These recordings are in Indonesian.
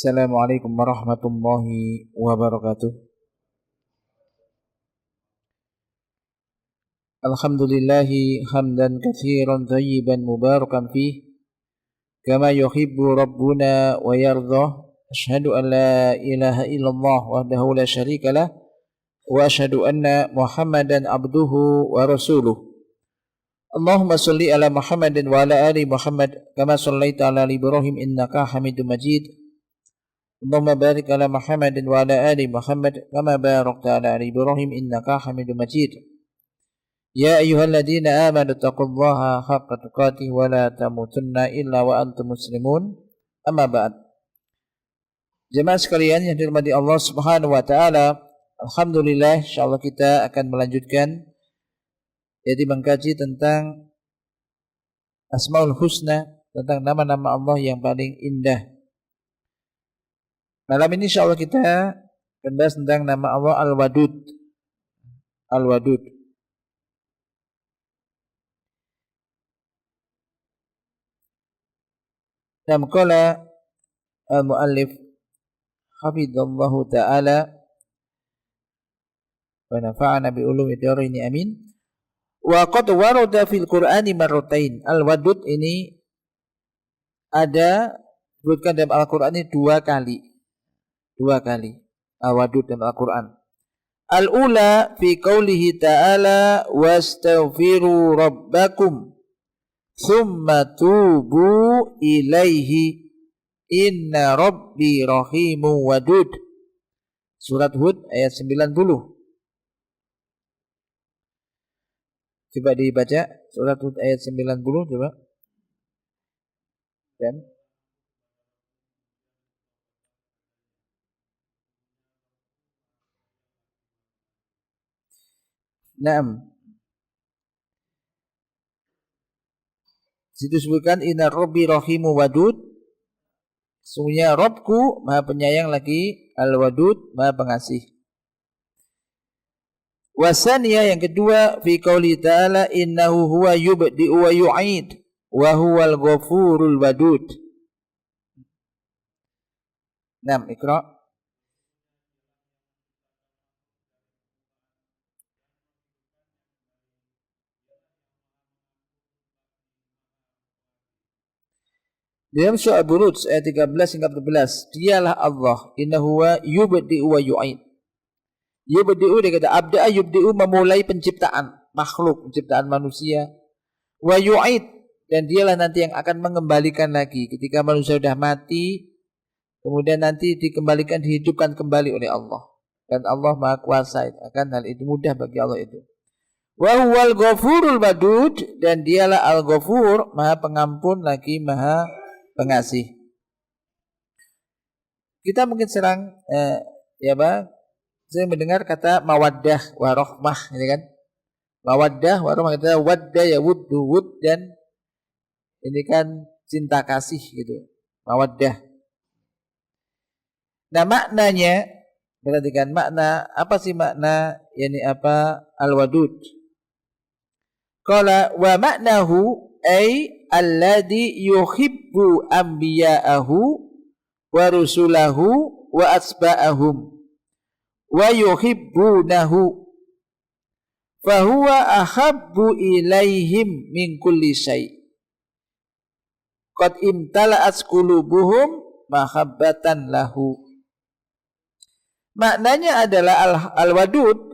Assalamualaikum warahmatullahi wabarakatuh. Alhamdulillahi hamdan katsiran thayyiban mubarakan fih kama yuhibbu rabbuna wa yardah. Asyhadu an la ilaha illallah wahdahu la syarika lah wa asyhadu anna Muhammadan abduhu wa rasuluh. Allahumma shalli ala Muhammadin wa ala ali Muhammad kama shallaita ala Ibrahim innaka Hamidum Majid. Allahumma barik ala Muhammadin wa ala ali Muhammad kama barakta ala Ibrahim innaka Hamidum Majid. Ya ayyuhalladzina amanu taqullaha haqqa tuqatih wa la tamutunna illa wa antum muslimun. Amma ba'd. Jemaah sekalian yang dirahmati Allah Subhanahu wa taala, alhamdulillah insyaallah kita akan melanjutkan yaitu mengkaji tentang Asmaul Husna, tentang nama-nama Allah yang paling indah. Malam ini insyaallah kita akan bahas tentang nama Allah Al-Wadud. Al-Wadud. Nam qala al-muallif hafizallahu ta'ala wa nafa'ana bi ulumi darini amin. Wa qad warada fil Qur'ani marratain. Al-Wadud ini ada disebutkan dalam Al-Qur'an ini dua kali. Al-Wadud dalam Al-Quran. Al-ula fi qawlihi ta'ala wastaghfiru rabbakum thumma tubu ilaihi inna rabbi rahimu wadud. Surat Hud ayat 90. Coba dibaca surat Hud ayat 90 coba. Dan Naam. Situ sebutkan inna rabbi rahimu wadud. Sungguhnya Rabbku maha penyayang lagi, al-wadud maha pengasih. Wasaniya yang kedua fi qauli ta'ala innahu huwa yubdi'u wa yu'id wa huwal ghafurul wadud. Naam, ikra. Dalam surah Al-Buruj ayat 13 hingga 14, dialah Allah, innahu huwa yubdi'u wa yu'id. Yubdi'u dia kata abda'a yubdi'u memulai penciptaan makhluk, penciptaan manusia. Wa yu'id dan dialah nanti yang akan mengembalikan lagi ketika manusia sudah mati, kemudian nanti dikembalikan, dihidupkan kembali oleh Allah. Dan Allah Maha Kuasa, akan hal itu mudah bagi Allah itu. Wa huwal ghafurul wadud dan dialah al-ghafur, Maha Pengampun lagi Maha Pengasih. Kita mungkin sering saya mendengar kata mawaddah warahmah, ini kan? Mawaddah warahmah, kita wadda ya wuddu wud, dan ini kan cinta kasih gitu. Mawaddah. Nah, maknanya, perhatikan makna, apa sih makna yani apa al-wadud? Qala wa maknahu ay alladhi yuhibbu anbiya'ahu wa rusulahu wa asba'ahum wa yuhibbunahu fahuwa ahabbu ilaihim min kulli syai' qad imtala'at qulubuhum mahabbatan lahu. Maknanya adalah al-wadud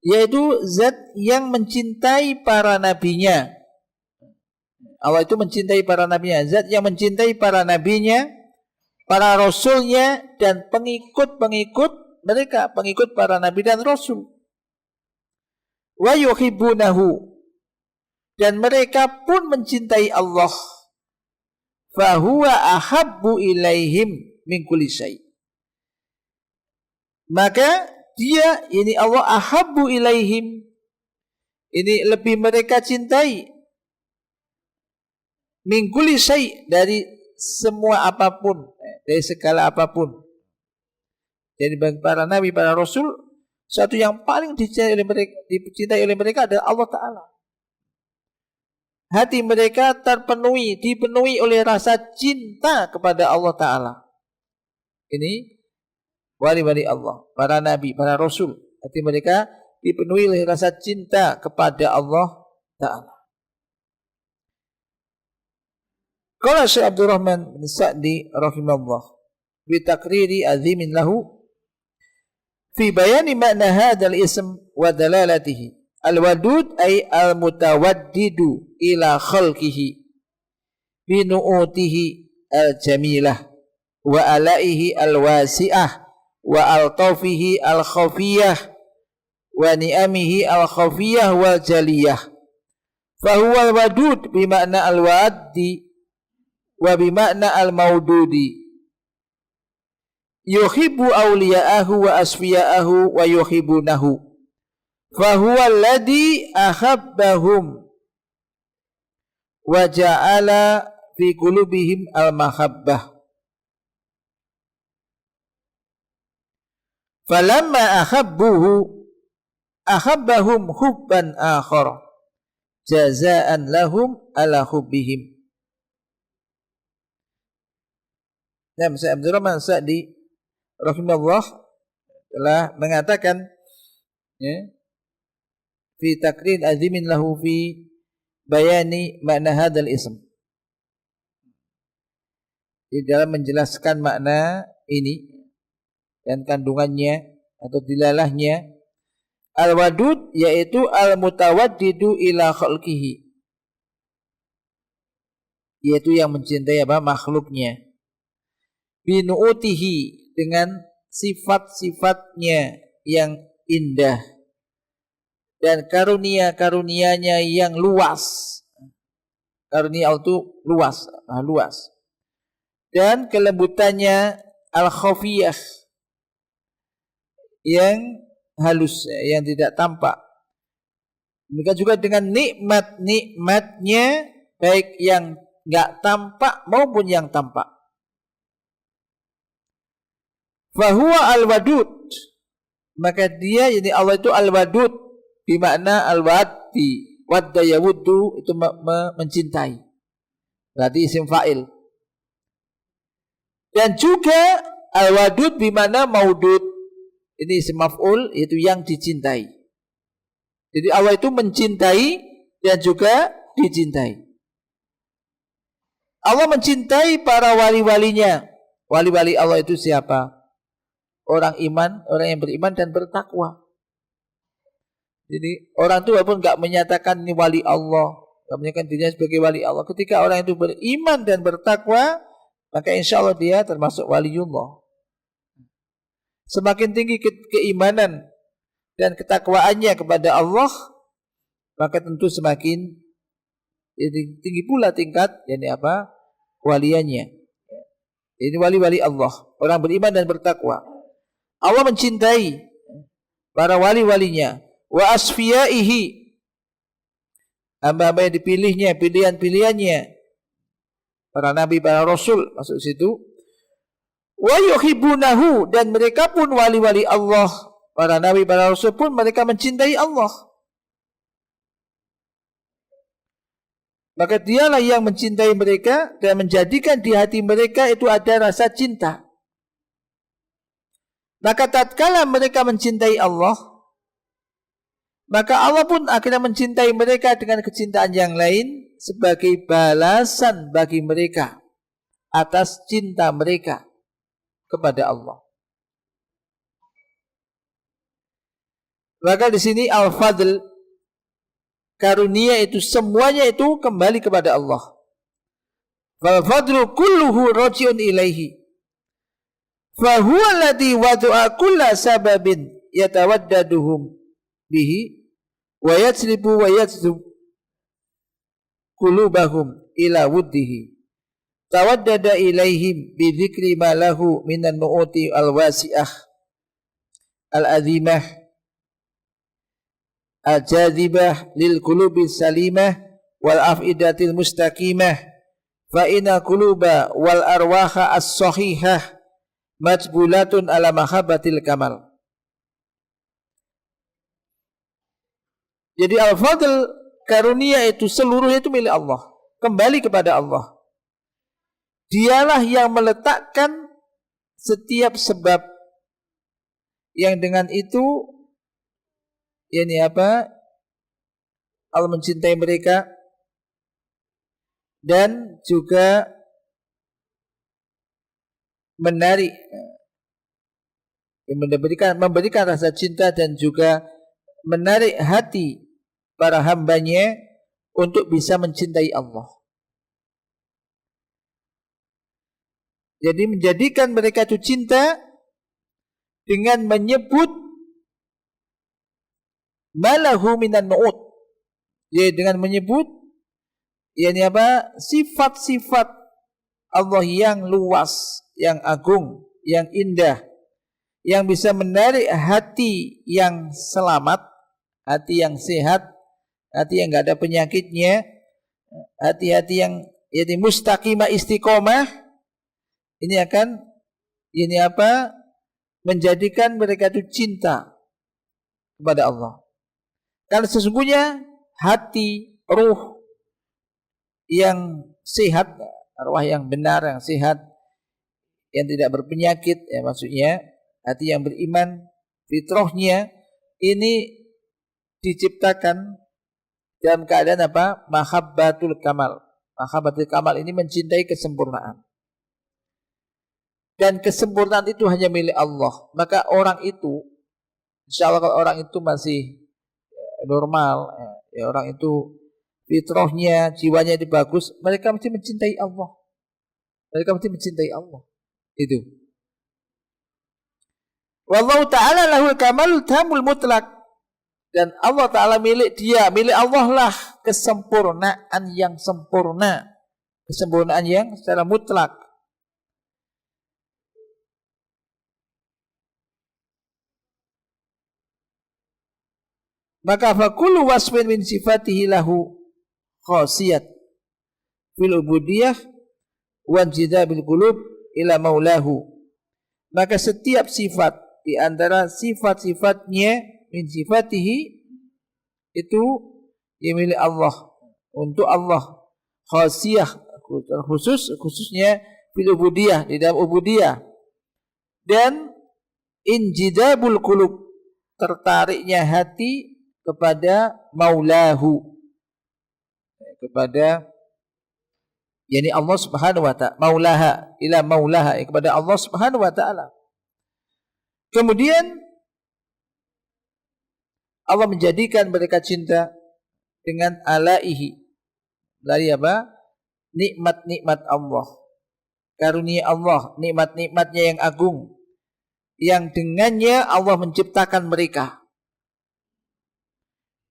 yaitu zat yang mencintai para nabinya. Allah itu mencintai para nabinya, zat yang mencintai para nabinya, para rasulnya, dan pengikut-pengikut mereka, pengikut para nabi dan rasul. Wa yuhibbunahu dan mereka pun mencintai Allah. Fahuwa ahabbu ilaihim min kulli syai'. Maka dia, ini Allah ahabbu ilaihim, ini lebih mereka cintai min kulli syai', dari semua apapun, dari segala apapun. Jadi bagi para nabi, para rasul, satu yang paling dicintai oleh mereka adalah Allah Ta'ala. hati mereka dipenuhi oleh rasa cinta kepada Allah Ta'ala. Ini wali-wali Allah, para nabi, para rasul. Hati mereka dipenuhi oleh rasa cinta kepada Allah Ta'ala. Qala Syekh Abdurrahman bin Sa'di rahimahullah bi taqriri azimin lahu fi bayani makna hadzal ism wa dalalatihi. Al-wadud ay al-mutawaddidu ila khalqihi bi nu'utihi al-jamilah wa alaihi al-wasi'ah wa al-tawfihi al-khafiyah wa ni'amihi al-khafiyah wal jaliyah. Fa huwa al-wadud bi makna al-waddi wa bi makna al-maududi. Yuhibbu awliya'ahu wa asfiya'ahu wa yuhibbunahu. Fahuwa alladhi ahabbahum wa ja'ala fi qulubihim al-mahabbah. Falamma ahabbahum hubban akhar jazaan lahum ala hubbihim. Nah, Syekh Abdurrahman Sa'di rahimahullah telah mengatakan, ya, fi taqrir azimin lahu fi bayani makna hadzal ism. Di dalam menjelaskan makna ini dan kandungannya atau dilalahnya, al-wadud yaitu al-mutawaddidu ila khalqihi, yaitu yang mencintai makhluknya, binu'utihi dengan sifat-sifatnya yang indah dan karunia-karunianya yang luas. Karunia Allah itu luas. Dan kelembutannya al-khafiyah yang halus, yang tidak tampak. Demikian juga dengan nikmat-nikmatnya, baik yang enggak tampak maupun yang tampak. Fahuwa al-wadud, maka dia, jadi Allah itu al-wadud bimakna al-waddi, wadda yawuddu itu mencintai, berarti isim fa'il. Dan juga al-wadud bimakna maudud, ini isim maf'ul, yaitu yang dicintai. Jadi Allah itu mencintai dan juga dicintai. Allah mencintai para wali-walinya. Wali-wali Allah itu siapa? Orang iman, orang yang beriman dan bertakwa. Jadi orang itu walaupun enggak menyatakan ini wali Allah, enggak menyatakan dirinya sebagai wali Allah, ketika orang itu beriman dan bertakwa, maka insya Allah dia termasuk waliullah. Semakin tinggi keimanan dan ketakwaannya kepada Allah, maka tentu semakin tinggi pula tingkat waliannya. Ini wali-wali Allah, orang beriman dan bertakwa. Allah mencintai para wali-walinya, wa asfiyaihi, hamba-hamba yang dipilihnya, pilihan-pilihannya, para nabi, para rasul masuk situ. Wa yuhibbunahu, dan mereka pun wali-wali Allah, para nabi, para rasul pun mereka mencintai Allah. Maka dialah yang mencintai mereka dan menjadikan di hati mereka itu ada rasa cinta. Maka tatkala mereka mencintai Allah, maka Allah pun akhirnya mencintai mereka dengan kecintaan yang lain sebagai balasan bagi mereka atas cinta mereka kepada Allah. Maka di sini al-fadl, karunia itu semuanya itu kembali kepada Allah. Wal fadlu kulluhu raji'un ilaihi. Fa huwa alladhi wada'a kulla sababin yatawaddaduhum bihi wa yatsribu wa yatsub qulubahum ila wuddihi. Tawaddada ilaihim bi dzikri ma lahu minan nu'uti al-wasi'ah al-azimah al-jadibah lil qulubi salimah wal afidatil mustaqimah, fa inna quluba wal arwaha as-sahihah majbulatun ala mahabbatil kamal. Jadi al-fadl, karunia itu seluruhnya itu milik Allah, kembali kepada Allah. Dialah yang meletakkan setiap sebab yang dengan itu Allah mencintai mereka dan juga memberikan rasa cinta dan juga menarik hati para hambanya untuk bisa mencintai Allah. Jadi menjadikan mereka itu cinta dengan menyebut malahu minan nu'ud, yaitu dengan menyebut sifat-sifat Allah yang luas, yang agung, yang indah, yang bisa menarik hati yang selamat, hati yang sehat, hati yang enggak ada penyakitnya, hati-hati yang mustaqimah istiqomah. Ini akan menjadikan mereka itu cinta kepada Allah. Karena sesungguhnya hati, ruh yang sehat, arwah yang benar, yang sehat, yang tidak berpenyakit, maksudnya hati yang beriman, fitrahnya ini diciptakan dalam keadaan mahabbatul kamal. Mahabbatul kamal ini mencintai kesempurnaan. Dan kesempurnaan itu hanya milik Allah. Maka orang itu, insya Allah kalau orang itu masih normal, orang itu fitrahnya, jiwanya itu bagus, mereka mesti mencintai Allah. Mereka mesti mencintai Allah. Itu. Wallahu ta'ala lahul kamalul tamul mutlak. Dan Allah Ta'ala milik Allah lah kesempurnaan yang sempurna. Kesempurnaan yang secara mutlak. Maka fakullu wasfin min sifatihi lahu khasiyat fil ubudiyah wa jidabil qulub ila maulahu. Maka setiap sifat di antara sifat-sifatnya min sifatihi itu yang milik Allah, untuk Allah, khasiyah khususnya fil ubudiyah, di dalam ubudiyah, dan injidabul qulub, tertariknya hati kepada maulahu, kepada Allah Subhanahu wa ta'ala, maulaha ila maulaha, kepada Allah Subhanahu wa ta'ala. Kemudian Allah menjadikan mereka cinta dengan alaihi, dari nikmat-nikmat Allah, karunia Allah, nikmat-nikmatnya yang agung, yang dengannya Allah menciptakan mereka.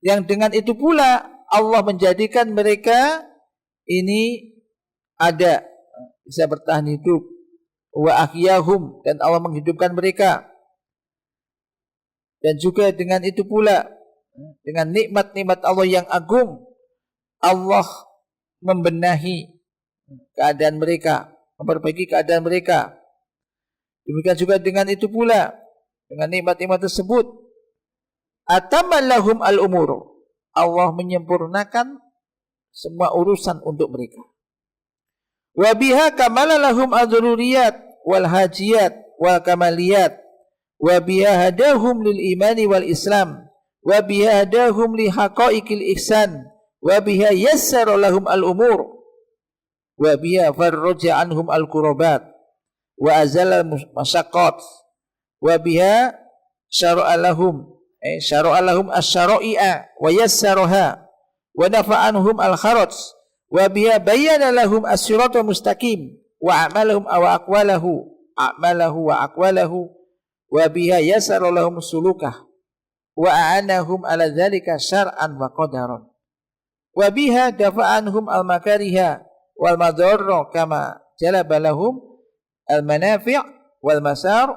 Yang dengan itu pula Allah menjadikan mereka ini ada, bisa bertahan hidup. Wa ahyahum, dan Allah menghidupkan mereka. Dan juga dengan itu pula, dengan nikmat-nikmat Allah yang agung, Allah membenahi keadaan mereka, memperbaiki keadaan mereka. Demikian juga dengan itu pula, dengan nikmat-nikmat tersebut, atamallahum al-umur, Allah menyempurnakan semua urusan untuk mereka. Wa biha kamalalahum ad-dururiyat wal hajiyat wal kamaliyat, wa biha hadahum lil imani wal islam, wa biha hadahum li haqaiqil ihsan, wa biha yassara lahum al-umur, wa biha farraja anhum al-kurabat wa azala al-masyaqqat, wa biha syara'a lahum asy-syara'i'a wa yassaraha wa nafa'anhum al-kharaj, wa biha bayyana lahum as-siratal mustaqim wa a'malahum wa aqwalahu wa biha yassara lahum sulukah wa a'anahum ala dzalika syar'an wa qadaran, wa biha dafa'anhum al-makariha wal madarra kama jalaba lahum al-manafi' wal masar,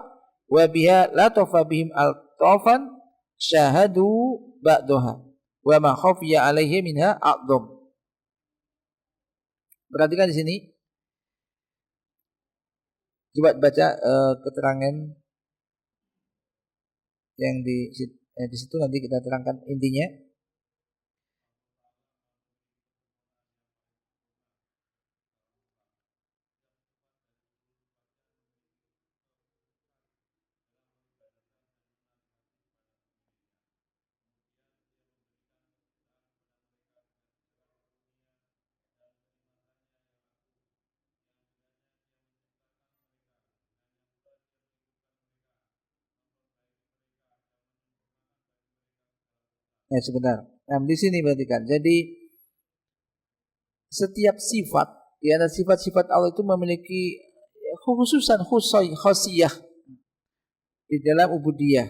wa biha latafa bihim al-tafan syahadu ba'daha wa ma khafiya alaihi minha a'dham. Perhatikan di sini. Coba baca keterangan yang di situ, nanti kita terangkan intinya. Sebentar. Nah, di sini perhatikan. Jadi setiap sifat, di antara sifat-sifat Allah itu memiliki khususan khosiyah di dalam ubudiyah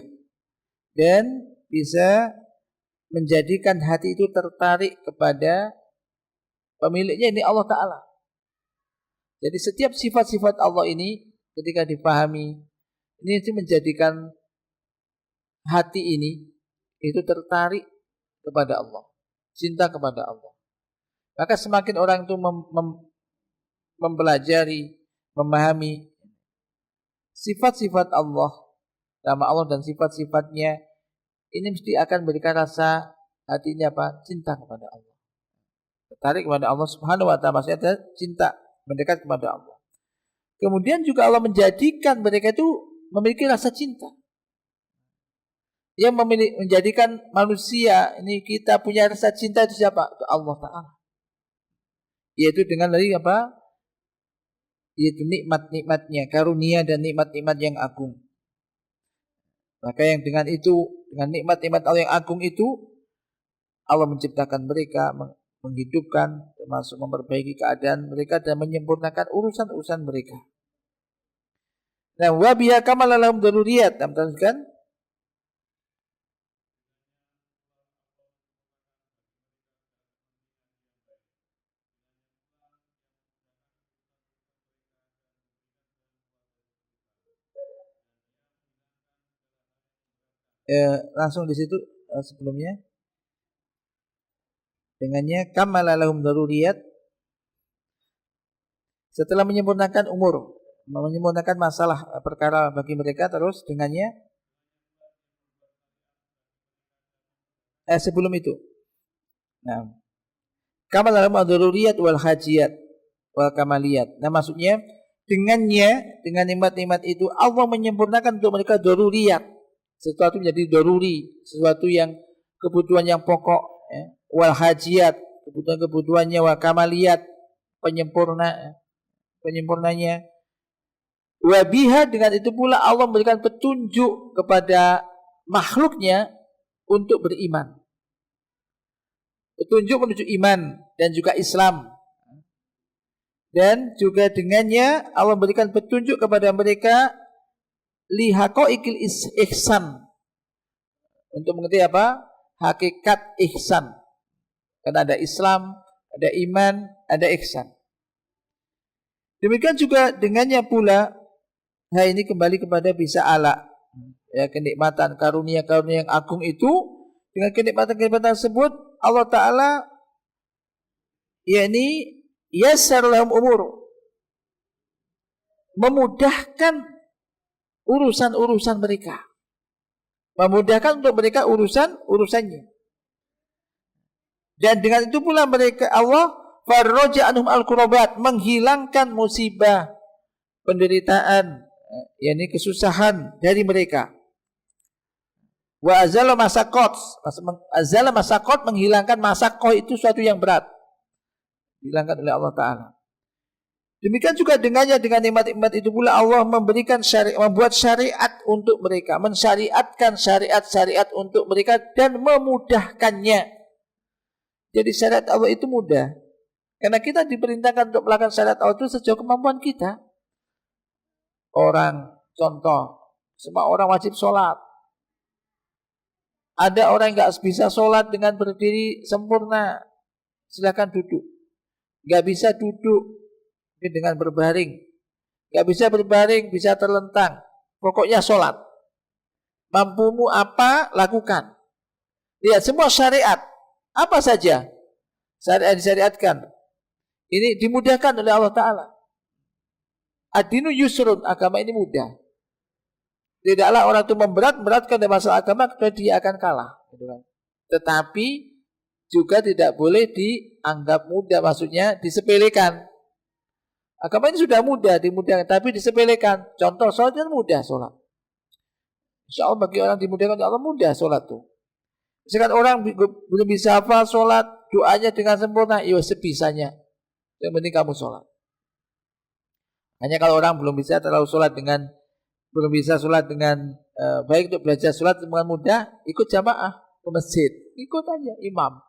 dan bisa menjadikan hati itu tertarik kepada pemiliknya, ini Allah Ta'ala. Jadi setiap sifat-sifat Allah ini ketika dipahami, ini itu menjadikan hati ini itu tertarik kepada Allah, cinta kepada Allah. Maka semakin orang itu mempelajari, memahami sifat-sifat Allah, nama Allah dan sifat-sifatnya, ini mesti akan berikan rasa hatinya apa? Cinta kepada Allah. Tertarik kepada Allah Subhanahu wa ta'ala, maksudnya ada cinta, mendekat kepada Allah. Kemudian juga Allah menjadikan mereka itu memiliki rasa cinta. Yang menjadikan manusia ini kita punya rasa cinta itu siapa? Itu Allah Ta'ala. Yaitu dengan dari apa? Yaitu nikmat-nikmatnya, karunia dan nikmat-nikmat yang agung. Maka yang dengan itu, dengan nikmat-nikmat Allah yang agung itu, Allah menciptakan mereka, menghidupkan, termasuk memperbaiki keadaan mereka dan menyempurnakan urusan-urusan mereka. Nah, wa biha kamala lahum daruriyat. Kan? Langsung di situ sebelumnya dengannya kamala lahum daruriyat, setelah menyempurnakan umur, menyempurnakan masalah perkara bagi mereka, terus dengannya sebelum itu. Nah, kamala lahum daruriyat wal hajiyat wal kamaliyat. Nah, maksudnya dengannya, dengan nikmat-nikmat itu Allah menyempurnakan untuk mereka daruriyat, sesuatu menjadi daruri, sesuatu yang kebutuhan yang pokok, wal hajiyat, kebutuhan-kebutuhannya, wal kamaliyat, penyempurnanya. Wa biha, dengan itu pula Allah memberikan petunjuk kepada makhluknya untuk beriman. Petunjuk menuju iman dan juga Islam. Dan juga dengannya Allah memberikan petunjuk kepada mereka lihaqaiqil ihsan, untuk mengerti apa? Hakikat ihsan. Karena ada Islam, ada iman, ada ihsan. Demikian juga dengannya pula, ini kembali kepada bisa ala, ya, kenikmatan karunia-karunia yang agung itu. Dengan kenikmatan-kenikmatan tersebut Allah Ta'ala yakni yassar lahum umur, memudahkan urusan-urusan mereka, memudahkan untuk mereka urusannya. Dan dengan itu pula mereka Allah farraja anhum al-kurabat, menghilangkan musibah, penderitaan, yakni kesusahan dari mereka. Wa azala masaqat, azala masaqat, menghilangkan masaqah itu suatu yang berat, dihilangkan oleh Allah Ta'ala. Demikian juga dengannya, dengan nikmat-nikmat itu pula Allah memberikan syariat, membuat syariat untuk mereka, mensyariatkan syariat-syariat untuk mereka dan memudahkannya. Jadi syariat Allah itu mudah, karena kita diperintahkan untuk melakukan syariat Allah itu sejauh kemampuan kita. Orang, contoh, semua orang wajib sholat. Ada orang yang gak bisa sholat dengan berdiri sempurna, silakan duduk. Gak bisa duduk dengan berbaring, gak bisa berbaring, bisa terlentang, pokoknya sholat. Mampumu apa, lakukan. Lihat semua syariat, apa saja syariat disyariatkan, ini dimudahkan oleh Allah Ta'ala. Ad-dinu yusrun, agama ini mudah. Tidaklah orang itu memberatkan dalam masalah agama, dia akan kalah. Tetapi juga tidak boleh dianggap mudah, maksudnya disepelekan. Agama ini sudah mudah, dimudahkan, tapi disepelekan. Contoh, sholat kan mudah, sholat. Insya Allah bagi orang dimudahkan oleh Allah, mudah sholat tuh. Misalkan orang belum bisa hafal sholat, doanya dengan sempurna, ya sebisanya. Yang penting kamu sholat. Hanya kalau orang belum bisa terlalu sholat dengan, belum bisa sholat dengan baik untuk belajar sholat dengan mudah, ikut jamaah. ke masjid, ikut aja imam.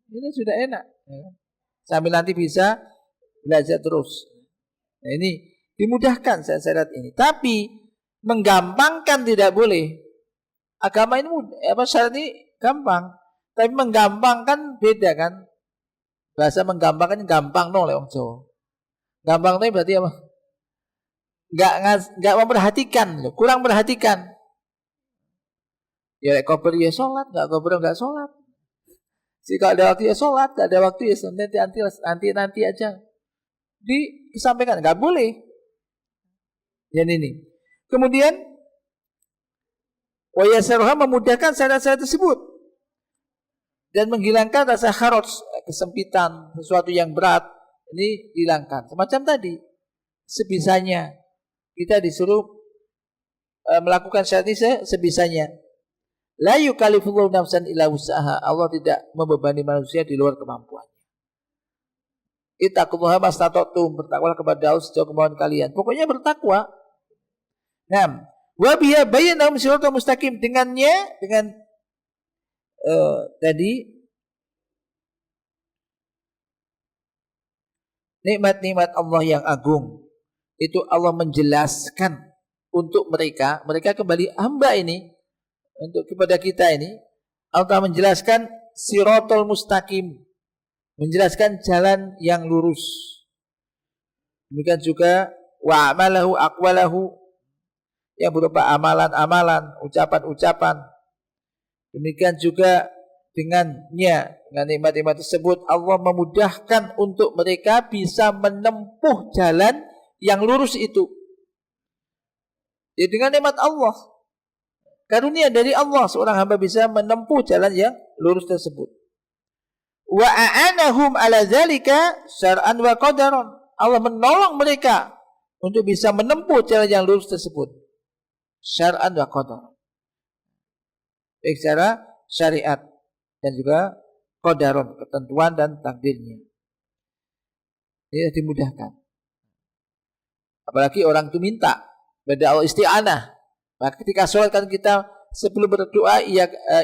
Ini sudah enak. Sambil nanti bisa belajar terus. Nah, ini dimudahkan syarat ini. Tapi menggampangkan tidak boleh. Agama ini syarat ini gampang. Tapi menggampangkan beda kan. Bahasa menggampangkan gampang no oleh orang Jawa. Gampang itu berarti apa? Enggak memperhatikan, kurang perhatikan. Ya koper ya sholat, enggak koper enggak sholat. Jika ada waktu ya sholat, enggak ada waktu ya nanti aja. Disampaikan, enggak boleh. Dan ini. Kemudian wa yasaruha memudahkan syarat-syarat tersebut dan menghilangkan rasa kharaj, kesempitan, sesuatu yang berat ini dihilangkan. Semacam tadi, sebisanya kita disuruh melakukan syarat ini sebisanya. La yukallifullahu nafsan illa wus'aha. Allah tidak membebani manusia di luar kemampuannya. Ittaqullaha mastata'tum, bertakwalah kepada Allah sejauh kemauan kalian. Pokoknya bertakwa. Nah, wa biya bayyinahum siratal mustaqim, dengan tadi nikmat-nikmat Allah yang agung. Itu Allah menjelaskan untuk mereka kembali hamba ini, untuk kepada kita ini, Allah menjelaskan siratal mustaqim, menjelaskan jalan yang lurus. Demikian juga wa amalahu aqwalahu, yang berupa amalan-amalan, ucapan-ucapan. Demikian juga dengan nikmat-nikmat tersebut Allah memudahkan untuk mereka bisa menempuh jalan yang lurus itu. Ya, dengan nikmat Allah, karunia dari Allah, seorang hamba bisa menempuh jalan yang lurus tersebut. Wa a'anahum ala dzalika syar'an wa qadaran. Allah menolong mereka untuk bisa menempuh jalan yang lurus tersebut. Syar'an wa qadaran. Baik secara syariat dan juga qadaran, ketentuan dan takdirnya. Ini dimudahkan. Apalagi orang itu minta pada Allah isti'anah. Maka ketika sholat kan kita sebelum berdoa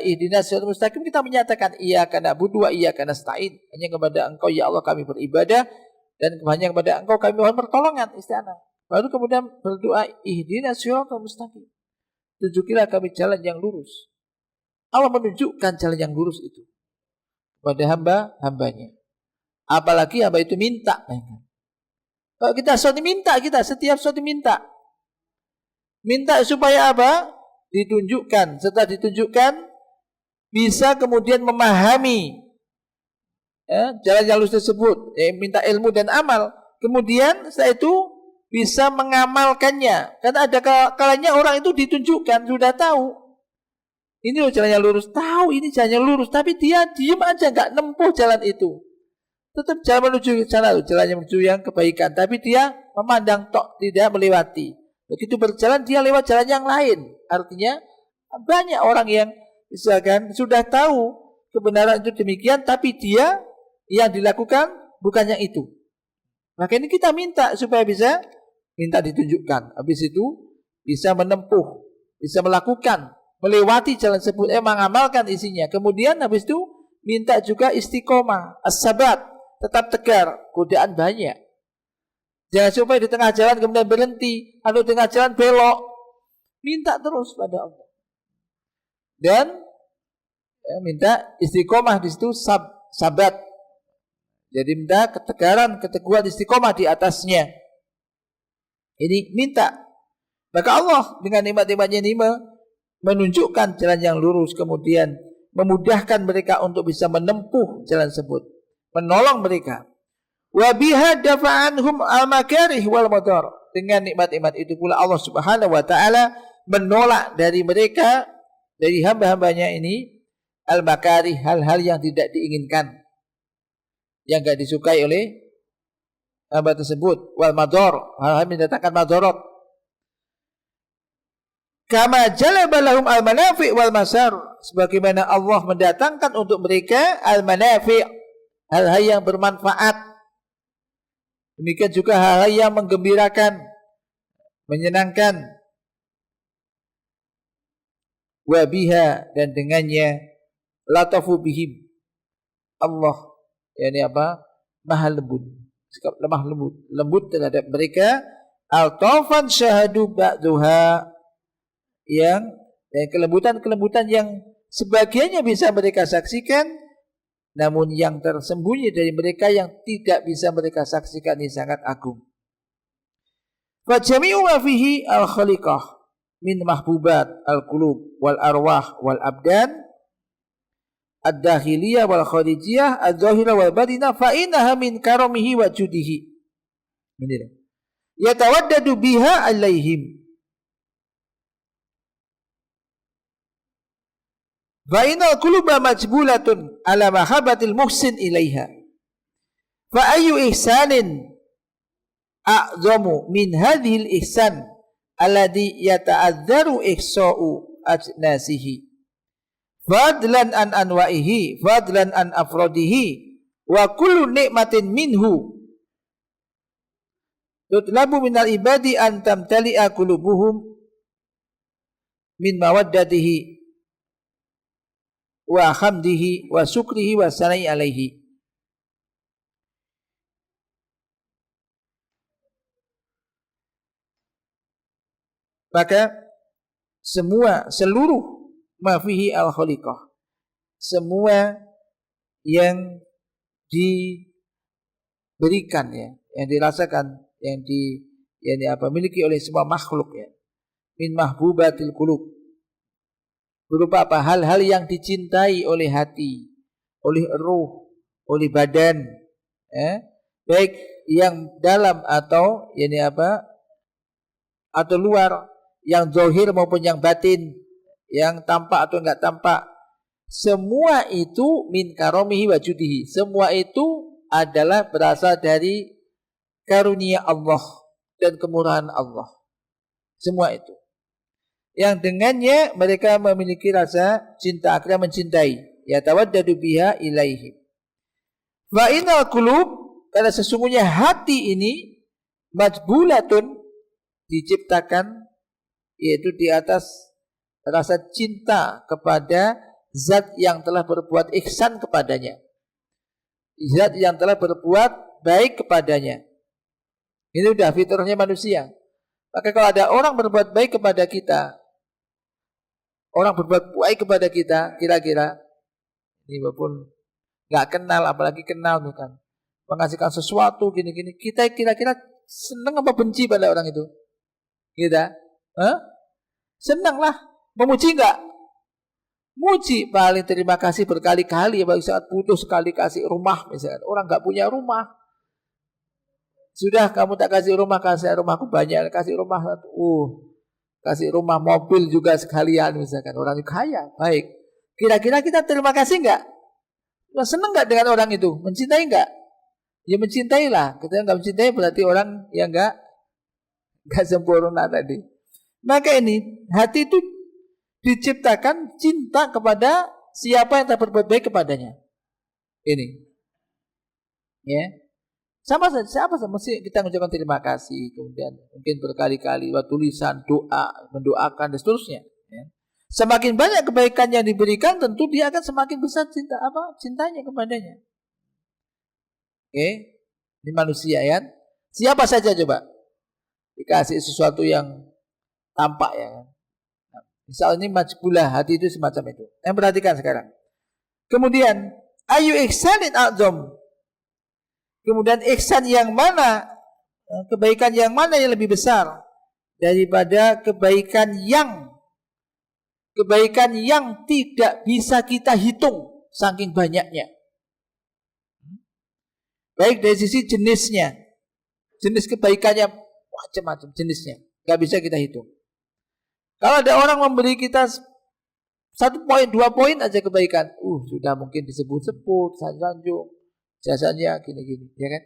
ihdinas siratal mustaqim, kita menyatakan iyyaka na'budu wa iyyaka nasta'in. Hanya kepada Engkau ya Allah kami beribadah, dan hanya kepada Engkau kami mohon pertolongan, isti'anah. Baru kemudian berdoa ihdinas siratal mustaqim. Tunjukilah kami jalan yang lurus. Allah menunjukkan jalan yang lurus itu kepada hamba-hambanya. Apalagi hamba itu minta. Kalau kita setiap sholat minta. Minta supaya apa? Ditunjukkan. Setelah ditunjukkan, bisa kemudian memahami jalan yang lurus tersebut. Minta ilmu dan amal. Kemudian setelah itu bisa mengamalkannya. Karena ada kalanya orang itu ditunjukkan, sudah tahu. Ini loh jalan yang lurus. Tahu ini jalan yang lurus. Tapi dia diem aja, gak nempuh jalan itu. Tetap jalan menuju jalan yang menuju yang kebaikan. Tapi dia memandang tok, tidak melewati. Begitu berjalan dia lewat jalan yang lain. Artinya banyak orang yang misalkan sudah tahu kebenaran itu demikian, tapi dia yang dilakukan bukan yang itu. Maka ini kita minta supaya bisa minta ditunjukkan. Habis itu bisa menempuh, bisa melakukan, melewati jalan tersebut, mengamalkan isinya. Kemudian habis itu minta juga istiqomah, as-sabat, tetap tegar. Godaan banyak. Jangan supaya di tengah jalan kemudian berhenti, atau di tengah jalan belok. Minta terus pada Allah. Dan minta istiqomah di situ sabat. Jadi minta ketegaran, keteguhan, istiqomah di atasnya. Ini minta. Maka Allah dengan nikmat-nikmatnya ini menunjukkan jalan yang lurus, kemudian memudahkan mereka untuk bisa menempuh jalan tersebut, menolong mereka. Wa biha dafa'anhum al-makarih wal madar. Dengan nikmat-nikmat itu pula Allah Subhanahu wa taala menolak dari mereka, dari hamba-hambanya ini, al-makarih, hal-hal yang tidak diinginkan, yang enggak disukai oleh hamba tersebut, wal madar, hal-hal yang mendatangkan madarat. Kama jalaba lahum al-manafi' wal masar, sebagaimana Allah mendatangkan untuk mereka al-manafi', hal-hal yang bermanfaat. Demikian juga hal-hal yang menggembirakan, menyenangkan. wa biha, dan dengannya, latafu bihim, Allah yakni apa? Maha lembut, sikap lemah lembut terhadap mereka. Altafan syahadu ba'duha, yang kelembutan-kelembutan yang sebagiannya bisa mereka saksikan, namun yang tersembunyi dari mereka yang tidak bisa mereka saksikan ini sangat agung. Fa jami'u ma fihi al-khaliqah min mahbubat al-qulub wal arwah wal abdan ad-dakhiliyah wal kharijiyah ad-zahirah wal batinah fa innaha min karamihi wa judihi. Benar. Yatawaddadu biha alaihim. Fa innal quluba majbulatun ala mahabbatil muhsin ilaiha. Fa ayyu ihsanin a'zamu min hadhil ihsan alladhi yata'adzaru ihsa'u ajnasihi fadlan an anwa'ihi fadlan an afrodihi wa kullu ni'matin minhu tutlabu minal ibadi an tamtali'a qulubuhum min mawaddatihi wa hamdihi wa syukrihi wa sanai alaihi. Maka seluruh mafihi al-khaliqah, semua yang diberikan ya, yang dirasakan, yang miliki oleh semua makhluk ya, min mahbubatil qulub, berupa apa? Hal-hal yang dicintai oleh hati, oleh ruh, oleh badan, ya, baik yang dalam atau atau luar, yang zahir maupun yang batin, yang tampak atau enggak tampak, semua itu min karamihi wa judihi. Semua itu adalah berasal dari karunia Allah dan kemurahan Allah. Semua itu yang dengannya mereka memiliki rasa cinta, akhirnya mencintai. Yatawaddadu biha ilaihi. Fa innal qulub, karena sesungguhnya hati ini majbulatun, diciptakan, yaitu di atas rasa cinta kepada zat yang telah berbuat ihsan kepadanya, zat yang telah berbuat baik kepadanya. Ini sudah fitrahnya manusia. Maka kalau ada orang berbuat baik kepada kita, orang berbuat baik kepada kita, kira-kira ini walaupun nggak kenal, apalagi kenal bukan, mengasihkan sesuatu gini-gini, kita kira-kira senang apa benci pada orang itu? Kita senang lah. Memuji enggak? Muji, paling terima kasih berkali-kali. Bagi saat putus sekali kasih rumah misalnya, orang enggak punya rumah, sudah kamu tak kasih rumah, kasih rumahku banyak, kasih rumah kasih rumah, mobil juga sekalian misalkan, orang kaya, baik. Kira-kira kita terima kasih enggak? Senang enggak dengan orang itu? Mencintai enggak? Ya mencintailah. Kita enggak mencintai berarti orang yang enggak sempurna tadi. Maka ini hati itu diciptakan cinta kepada siapa yang telah berbuat baik kepadanya. Ini, ya, sama saja. Mesti kita mengucapkan terima kasih, kemudian mungkin berkali-kali lewat tulisan, doa, mendoakan dan seterusnya. Ya. Semakin banyak kebaikan yang diberikan, tentu dia akan semakin besar cintanya kepadanya. Oke, ini manusia ya. Siapa saja coba dikasih sesuatu yang tampak ya. Nah, misal ini majbulah, hati itu semacam itu. Yang perhatikan sekarang. Kemudian ayu ihsanin a'zam. Kemudian ihsan yang mana, kebaikan yang mana yang lebih besar daripada kebaikan yang tidak bisa kita hitung saking banyaknya. Baik dari sisi jenisnya, jenis kebaikannya macam-macam jenisnya, gak bisa kita hitung. Kalau ada orang memberi kita 1 poin, 2 poin aja kebaikan, sudah mungkin disebut-sebut, sanjung, jasanya gini-gini, ya kan?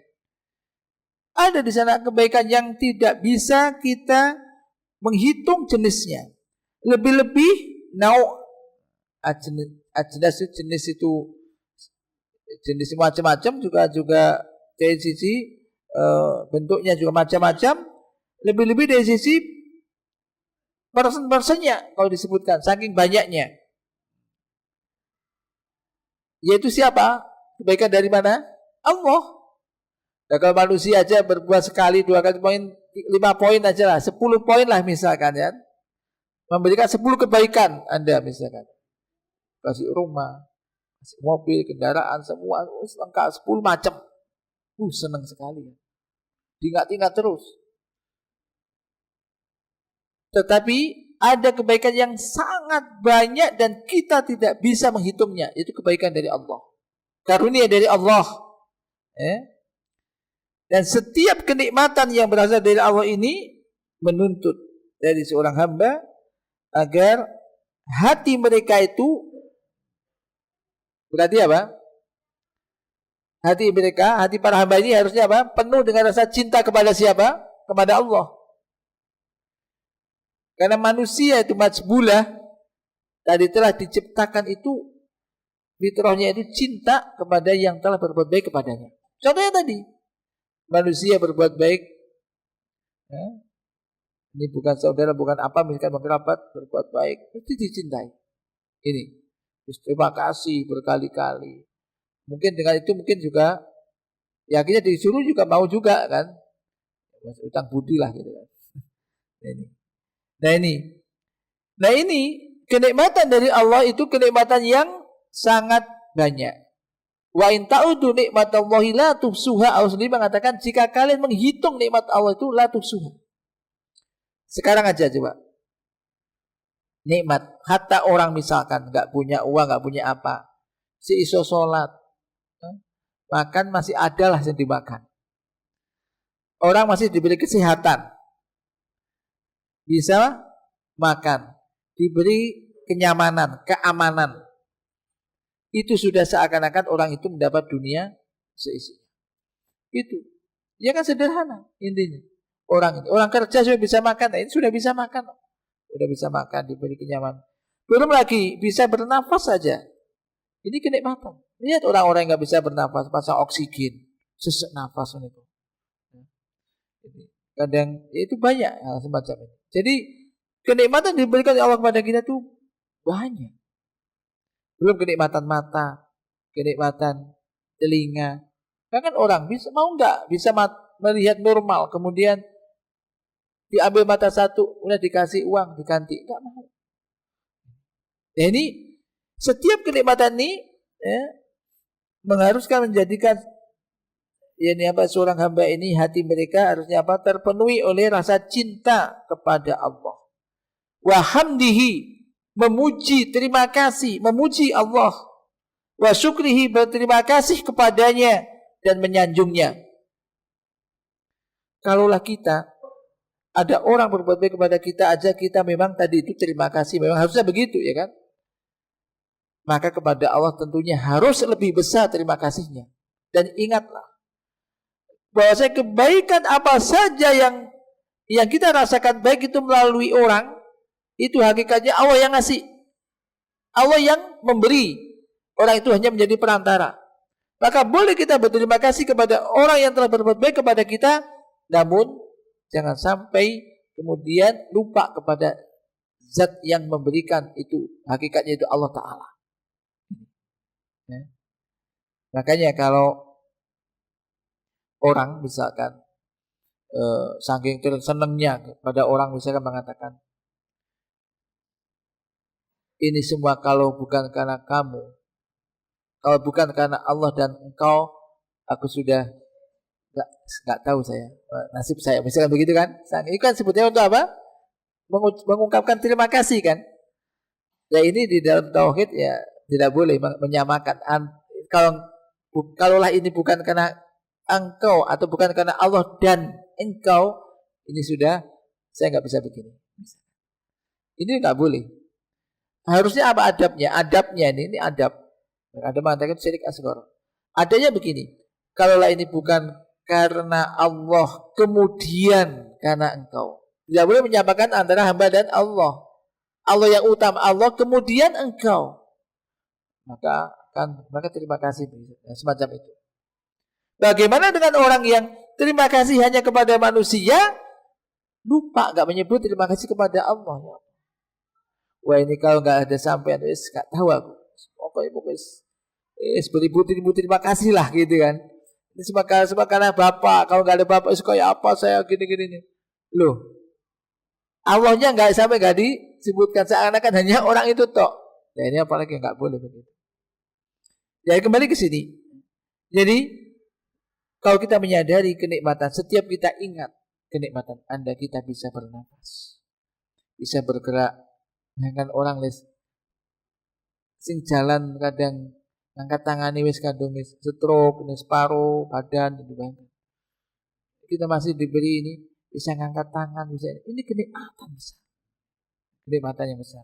Ada di sana kebaikan yang tidak bisa kita menghitung jenisnya. Lebih-lebih jenis itu jenis macam-macam, juga dari sisi bentuknya juga macam-macam. Lebih-lebih dari sisi person-personnya kalau disebutkan, saking banyaknya. Yaitu siapa? Kebaikan dari mana? Allah. Nah, kalau manusia aja berbuat sekali, 2 kali poin, 5 poin aja lah, 10 poin lah misalkan ya. Memberikan 10 kebaikan Anda misalkan. Kasih rumah, kasih mobil, kendaraan, semua lengkap 10 macam. Senang sekali ya. Diingat-ingat terus. Tetapi ada kebaikan yang sangat banyak dan kita tidak bisa menghitungnya. Itu kebaikan dari Allah. Karunia dari Allah. Dan setiap kenikmatan yang berasal dari Allah ini menuntut dari seorang hamba agar hati mereka itu berarti apa? Hati mereka, hati para hamba ini harusnya apa? Penuh dengan rasa cinta kepada siapa? Kepada Allah. Karena manusia itu majbulah, tadi telah diciptakan itu fitrahnya itu cinta kepada yang telah berbuat baik kepadanya. Contohnya tadi, manusia berbuat baik, ya, ini bukan saudara, bukan apa, misalkan kerabat berbuat baik, mesti dicintai. Ini, terima kasih berkali-kali. Mungkin dengan itu mungkin juga, ya akhirnya disuruh juga mau juga kan, utang budi lah gitu kan. Nah ini kenikmatan dari Allah itu kenikmatan yang sangat banyak. Wa in ta'udu nikmatallahi la tuhsuha. Allah sendiri mengatakan jika kalian menghitung nikmat Allah itu la tuhsuha. Sekarang aja coba. Nikmat, hatta orang misalkan enggak punya uang, enggak punya apa, si iso salat, makan masih ada lah yang dimakan. Orang masih diberi kesehatan, bisa makan, diberi kenyamanan, keamanan. Itu sudah seakan-akan orang itu mendapat dunia seisinya. Itu. Ya kan sederhana intinya. Orang kerja sudah bisa makan, ini sudah bisa makan. Sudah bisa makan, diberi kenyamanan. Belum lagi bisa bernafas saja. Ini kenikmatan. Lihat orang-orang yang nggak bisa bernafas, pasang oksigen, sesak nafas itu. Kadang itu banyak hal semacam ini. Jadi kenikmatan diberikan Allah kepada kita itu banyak. Belum kenikmatan mata, kenikmatan telinga. Kan orang bisa mau nggak bisa melihat normal, kemudian diambil mata satu, udah dikasih uang diganti, nggak mau. Nah ini setiap kenikmatan ini mengharuskan menjadikan seorang hamba ini hati mereka harusnya apa? Terpenuhi oleh rasa cinta kepada Allah. Wa hamdihi, memuji, terima kasih, memuji Allah. Wa syukrihi, berterima kasih kepadanya dan menyanjungnya. Kalaulah kita ada orang berbuat baik kepada kita aja, kita memang tadi itu terima kasih, memang harusnya begitu ya kan? Maka kepada Allah tentunya harus lebih besar terima kasihnya. Dan ingatlah bahwa kebaikan apa saja yang kita rasakan baik itu melalui orang, itu hakikatnya Allah yang ngasih, Allah yang memberi. Orang itu hanya menjadi perantara. Maka boleh kita berterima kasih kepada orang yang telah berbuat baik kepada kita, namun jangan sampai kemudian lupa kepada zat yang memberikan itu, hakikatnya itu Allah Ta'ala. Makanya kalau orang misalkan saking senangnya pada orang misalkan mengatakan, ini semua kalau bukan karena kamu, kalau bukan karena Allah dan engkau, aku sudah nggak tahu saya nasib saya, misalkan begitu kan? Ini kan sebetulnya untuk apa? Mengungkapkan terima kasih kan? Ya ini di dalam tauhid ya tidak boleh menyamakan. Kalaulah ini bukan karena engkau atau bukan karena Allah dan engkau, ini sudah saya nggak bisa begini. Ini nggak boleh. Harusnya apa adabnya? Adabnya ini adab. Ada mengatakan syirik asghar. Adanya begini. Kalaulah ini bukan karena Allah kemudian karena engkau. Tidak boleh menyamakan antara hamba dan Allah. Allah yang utama, Allah kemudian engkau. Maka terima kasih semacam itu. Bagaimana dengan orang yang terima kasih hanya kepada manusia, lupa enggak menyebut terima kasih kepada Allah. Ya. Wah ini kalau enggak ada sampean wis enggak tahu aku. Pokoknya beribu-ribu terima kasih lah gitu kan. Ini semua karena Bapak. Kalau enggak ada Bapak itu kayak apa saya gini-gini nih. Loh. Allahnya enggak sampai enggak disebutkan, seakan-akan hanya orang itu tok. Ya ini apalagi enggak boleh begitu. Jadi kembali ke sini. Jadi kalau kita menyadari kenikmatan, setiap kita ingat kenikmatan Anda, kita bisa bernapas, bisa bergerak. Bahkan orang sing jalan kadang angkat tangan wis kadung wis stroke, wis separuh badan gitu kan. Kita masih diberi ini, bisa ngangkat tangan, bisa ini kenikmatan besar. Kenikmatan yang besar.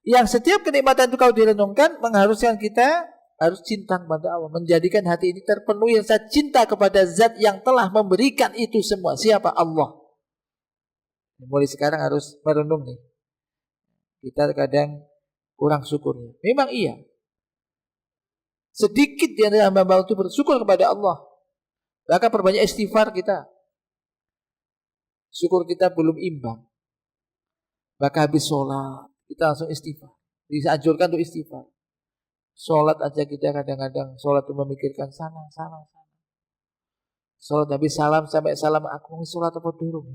Yang setiap kenikmatan itu kalau direnungkan mengharuskan kita harus cinta kepada Allah, menjadikan hati ini terpenuhi rasa cinta kepada zat yang telah memberikan itu semua. Siapa? Allah. Mulai sekarang harus merenung nih. Kita kadang kurang syukurnya. Memang iya. Sedikit di antara hamba itu bersyukur kepada Allah. Maka perbanyak istighfar kita. Syukur kita belum imbang. Maka habis sholat kita langsung istighfar. Dianjurkan untuk istighfar. Sholat aja kita kadang-kadang sholat itu memikirkan sana. Sholat habis salam sampai salam aku mau sholat apa dulu?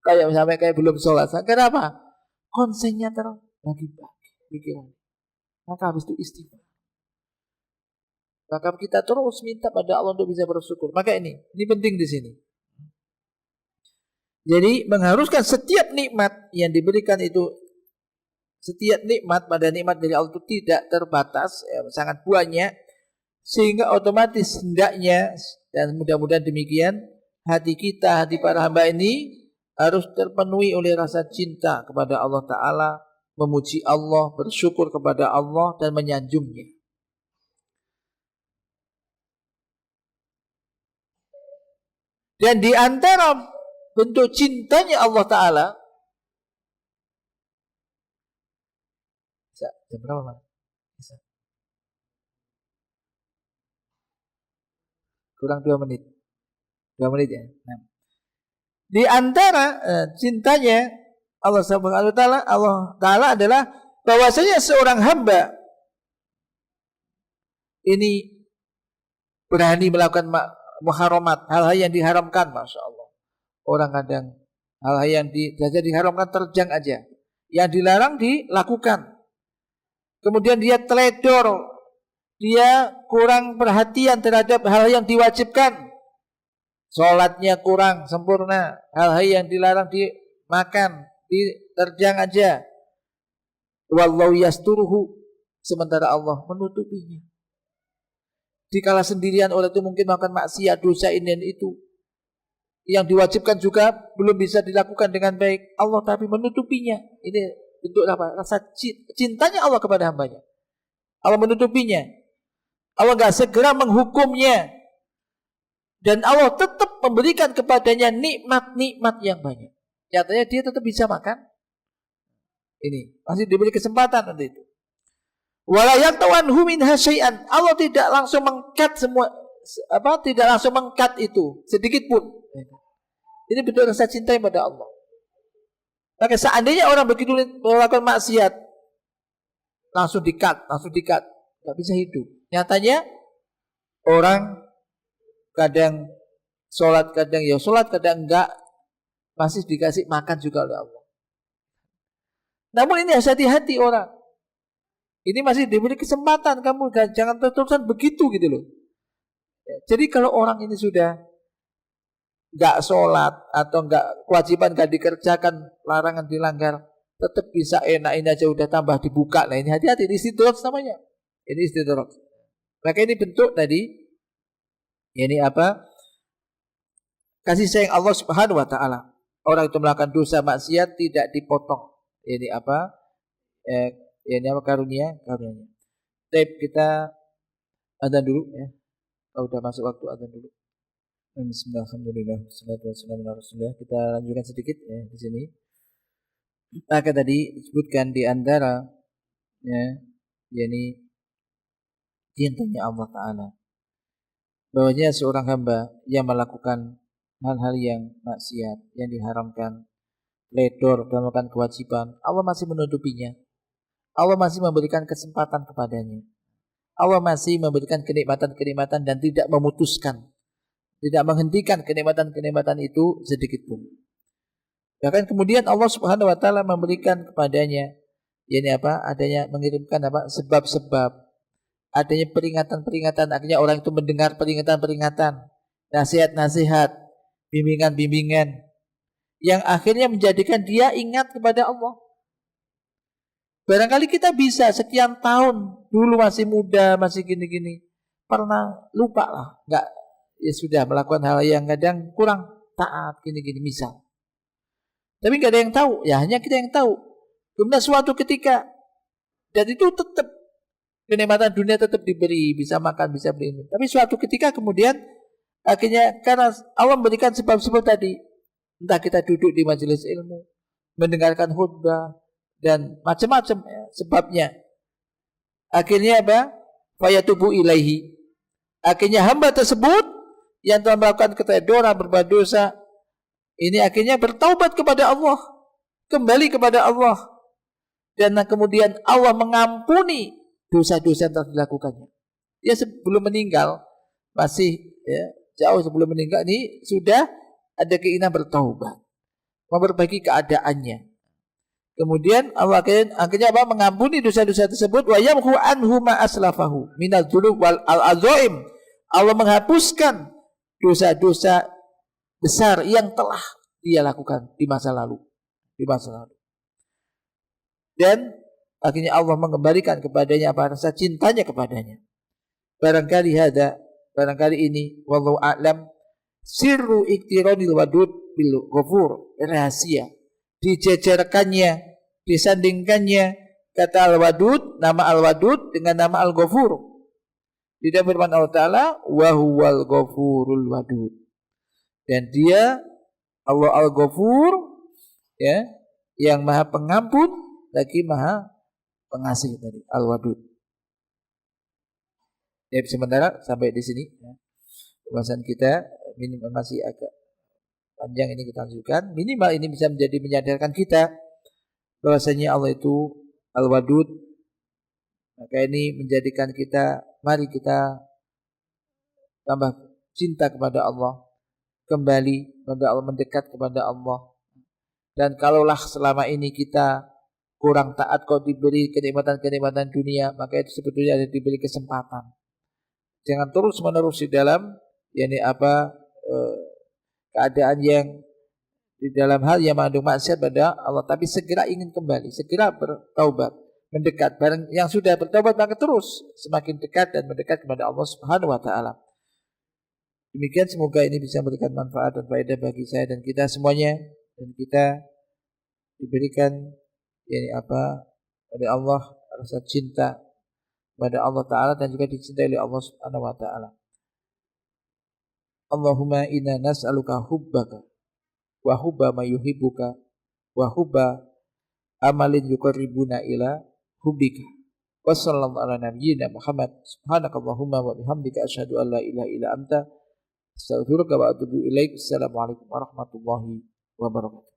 Kayak belum sholat. Kenapa? Konsennya terbagi-bagi pikiran. Maka habis itu istighfar. Maka kita terus minta pada Allah untuk bisa bersyukur. Maka ini penting di sini. Jadi mengharuskan setiap nikmat yang diberikan itu, setiap nikmat pada nikmat dari Allah itu tidak terbatas, ya, sangat banyak, sehingga otomatis hendaknya, dan mudah-mudahan demikian, hati kita, hati para hamba ini harus terpenuhi oleh rasa cinta kepada Allah Ta'ala, memuji Allah, bersyukur kepada Allah, dan menyanjungnya. Dan di antara bentuk cintanya Allah Ta'ala, jam berapa Pak? Bisa. Kurang 2 menit. 2 menit ya. Nah. Di antara cintanya Allah Subhanahu wa taala, Allah Ta'ala adalah bahwasanya seorang hamba ini berani melakukan muharamat, hal-hal yang diharamkan, Masya Allah. Orang kadang hal-hal yang diharamkan terjang aja. Yang dilarang dilakukan. Kemudian dia teledor, dia kurang perhatian terhadap hal yang diwajibkan. Sholatnya kurang sempurna, hal-hal yang dilarang dimakan, diterjang aja. Wallahu yasturuhu, sementara Allah menutupinya. Dikala sendirian oleh itu mungkin makan maksiat, dosa ini dan itu. Yang diwajibkan juga belum bisa dilakukan dengan baik. Allah tapi menutupinya. Ini bentuk apa? Rasa cintanya Allah kepada hambanya. Allah menutupinya. Allah gak segera menghukumnya. Dan Allah tetap memberikan kepadanya nikmat-nikmat yang banyak. Nyatanya dia tetap bisa makan. Ini masih diberi kesempatan nanti itu. Wala yaqtawanhu minha syai'an. Allah tidak langsung mengkat semua, tidak langsung mengkat itu sedikit pun. Ini bentuk rasa cinta kepada Allah. Maka seandainya orang begitu melakukan maksiat, langsung dikat, nggak bisa hidup. Nyatanya orang kadang sholat, kadang ya sholat, kadang enggak, masih dikasih makan juga oleh Allah. Namun ini harus hati-hati orang. Ini masih diberi kesempatan, kamu jangan terus-terusan begitu gitu loh. Jadi kalau orang ini sudah nggak sholat atau nggak kewajiban nggak dikerjakan, larangan dilanggar, tetap bisa enak-enak aja udah tambah dibuka. Nah ini hati-hati, ini istidroj namanya. Ini istidroj. Maka ini bentuk tadi, ini apa? Kasih sayang Allah Subhanahu wa taala. Orang itu melakukan dosa maksiat tidak dipotong. Ini apa? Ini apa karunia-nya. Baik, kita adzan dulu ya. Kalau udah masuk waktu adzan dulu. Bismillahirrahmanirrahim. Kita lanjutkan sedikit ya di sini. Maka tadi disebutkan di antara ya, yakni cintanya Allah Ta'ala, bahwasanya seorang hamba yang melakukan hal-hal yang maksiat, yang diharamkan, ledor dalam melakukan kewajiban, Allah masih menutupinya. Allah masih memberikan kesempatan kepadanya. Allah masih memberikan kenikmatan-kenikmatan dan tidak memutuskan, tidak menghentikan kenikmatan-kenikmatan itu sedikit pun. Bahkan kemudian Allah Subhanahu wa taala memberikan kepadanya adanya mengirimkan sebab-sebab, adanya peringatan-peringatan, akhirnya orang itu mendengar peringatan-peringatan, nasihat-nasihat, bimbingan-bimbingan yang akhirnya menjadikan dia ingat kepada Allah. Barangkali kita bisa sekian tahun dulu masih muda, masih gini-gini, pernah lupa lah, enggak, ya sudah melakukan hal yang kadang kurang taat gini-gini misal. Tapi enggak ada yang tahu, ya hanya kita yang tahu. Kemudian suatu ketika, dan itu tetap kenikmatan dunia tetap diberi, bisa makan, bisa beli. Tapi suatu ketika kemudian akhirnya karena Allah memberikan sebab-sebab tadi, entah kita duduk di majelis ilmu, mendengarkan khutbah dan macam-macam sebabnya. Akhirnya fayatubu ilaihi. Akhirnya hamba tersebut yang telah melakukan keteledoran, berbuat dosa, ini akhirnya bertaubat kepada Allah, kembali kepada Allah, dan kemudian Allah mengampuni dosa-dosa yang telah dilakukannya. Ya sebelum meninggal, masih jauh sebelum meninggal ini sudah ada keinginan bertaubat, memperbaiki keadaannya. Kemudian Allah akhirnya mengampuni dosa-dosa tersebut, wa yamhu anhu ma aslafahu minal dzunub wal azaim. Allah menghapuskan dosa-dosa besar yang telah dia lakukan di masa lalu, Dan akhirnya Allah mengembalikan kepadanya rasa cintanya kepadanya. Barangkali ini wallahu a'lam sirru iktiranil wadud bil ghafur, rahasia dijejerkannya, disandingkannya kata Al-Wadud, nama Al-Wadud dengan nama Al-Ghafur. Di dalam firman Allah Ta'ala, wa huwal ghafurul wadud. Dan dia Allah Al-Ghafur, yang Maha Pengampun lagi Maha Pengasih tadi, Al-Wadud. Ya, sementara sampai di sini pembahasan kita minimal masih agak panjang ini kita lanjutkan. Minimal ini bisa menyadarkan kita bahwasanya Allah itu Al-Wadud. Maka ini menjadikan kita, mari kita tambah cinta kepada Allah, kembali kepada Allah, mendekat kepada Allah. Dan kalaulah selama ini kita kurang taat, kau diberi kenikmatan-kenikmatan dunia, maka itu sebetulnya ada diberi kesempatan. Jangan terus-menerus di dalam keadaan yang di dalam hal yang mengandung maksiat pada Allah, tapi segera ingin kembali, segera bertaubat, mendekat. Barang yang sudah bertaubat maka terus semakin dekat dan mendekat kepada Allah Subhanahu wa taala. Demikian, semoga ini bisa memberikan manfaat dan faedah bagi saya dan kita semuanya, dan kita diberikan oleh Allah rasa cinta kepada Allah taala dan juga dicintai oleh Allah Subhanahu wa taala. Allahumma inna nas'aluka hubbaka wa hubba ma yuhibbuka wa hubba amalin yuqarribuna ila hubbika. Wa sallallahu ala nabiyyina Muhammad. Subhanakallahumma wa bihamdika asyhadu an la ilaha illa anta astaghfiruka wa atubu ilaik. Assalamualaikum warahmatullahi wabarakatuh.